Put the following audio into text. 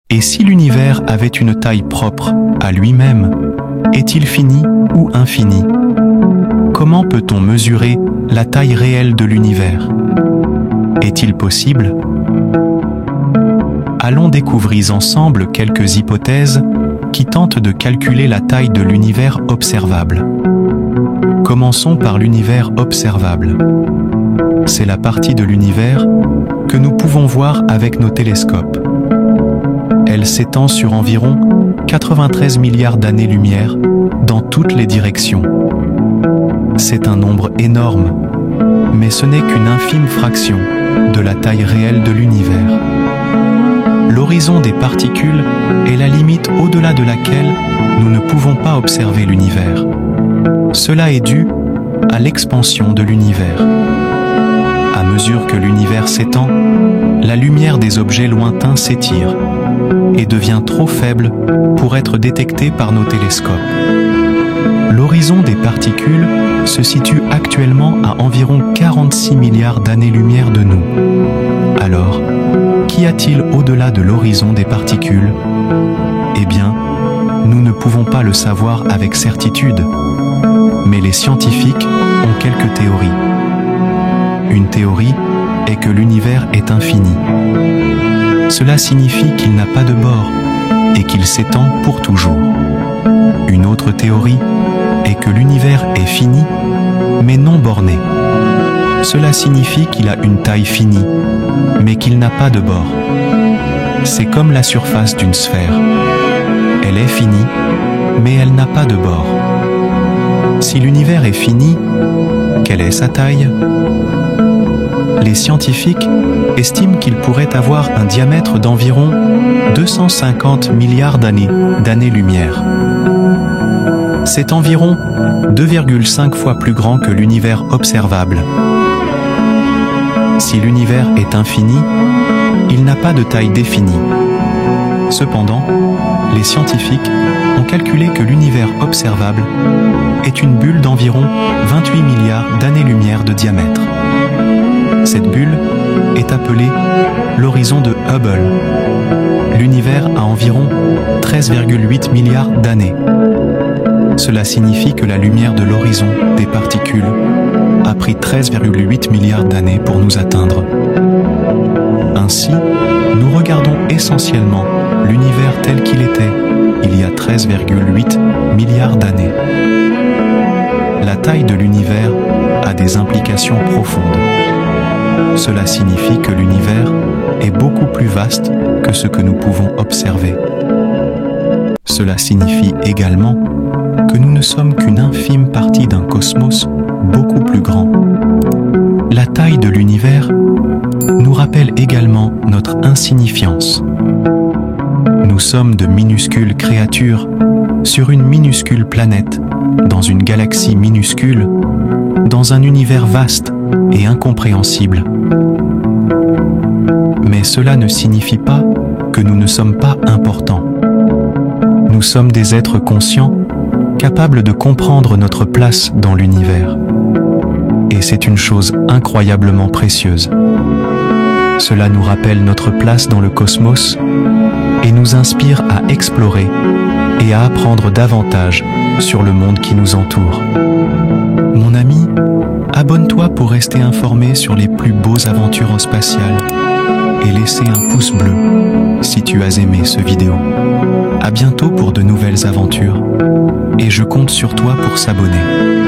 Et si l'univers avait une taille propre à lui-même, est-il fini ou infini? Comment peut-on mesurer la taille réelle de l'univers? Est-il possible? Allons découvrir ensemble quelques hypothèses qui tentent de calculer la taille de l'univers observable. Commençons par l'univers observable. C'est la partie de l'univers que nous pouvons voir avec nos télescopes. Elle s'étend sur environ 93 milliards d'années-lumière dans toutes les directions. C'est un nombre énorme, mais ce n'est qu'une infime fraction de la taille réelle de l'univers. L'horizon des particules est la limite au-delà de laquelle nous ne pouvons pas observer l'univers. Cela est dû à l'expansion de l'univers. À mesure que l'univers s'étend, la lumière des objets lointains s'étire et devient trop faible pour être détectée par nos télescopes. L'horizon des particules se situe actuellement à environ 46 milliards d'années-lumière de nous. Alors, qu'y a-t-il au-delà de l'horizon des particules? Eh bien, nous ne pouvons pas le savoir avec certitude, mais les scientifiques ont quelques théories. Une théorie est que l'univers est infini. Cela signifie qu'il n'a pas de bord et qu'il s'étend pour toujours. Une autre théorie est que l'univers est fini, mais non borné. Cela signifie qu'il a une taille finie, mais qu'il n'a pas de bord. C'est comme la surface d'une sphère. Elle est finie, mais elle n'a pas de bord. Si l'univers est fini, quelle est sa taille? Les scientifiques estiment qu'il pourrait avoir un diamètre d'environ 250 milliards d'années-lumière. C'est environ 2,5 fois plus grand que l'univers observable. Si l'univers est infini, il n'a pas de taille définie. Cependant, les scientifiques ont calculé que l'univers observable est une bulle d'environ 28 milliards d'années-lumière de diamètre. Cette bulle est appelée l'horizon de Hubble. L'univers a environ 13,8 milliards d'années. Cela signifie que la lumière de l'horizon des particules a pris 13,8 milliards d'années pour nous atteindre. Ainsi, nous regardons essentiellement l'univers tel qu'il était il y a 13,8 milliards d'années. La taille de l'univers a des implications profondes. Cela signifie que l'univers est beaucoup plus vaste que ce que nous pouvons observer. Cela signifie également que nous ne sommes qu'une infime partie d'un cosmos beaucoup plus grand. La taille de l'univers nous rappelle également notre insignifiance. Nous sommes de minuscules créatures sur une minuscule planète, dans une galaxie minuscule, dans un univers vaste et incompréhensible. Mais cela ne signifie pas que nous ne sommes pas importants. Nous sommes des êtres conscients, capables de comprendre notre place dans l'univers. Et c'est une chose incroyablement précieuse. Cela nous rappelle notre place dans le cosmos et nous inspire à explorer et à apprendre davantage sur le monde qui nous entoure. Mon ami, abonne-toi pour rester informé sur les plus beaux aventures spatiales et laissez un pouce bleu si tu as aimé ce vidéo. À bientôt pour de nouvelles aventures et je compte sur toi pour s'abonner.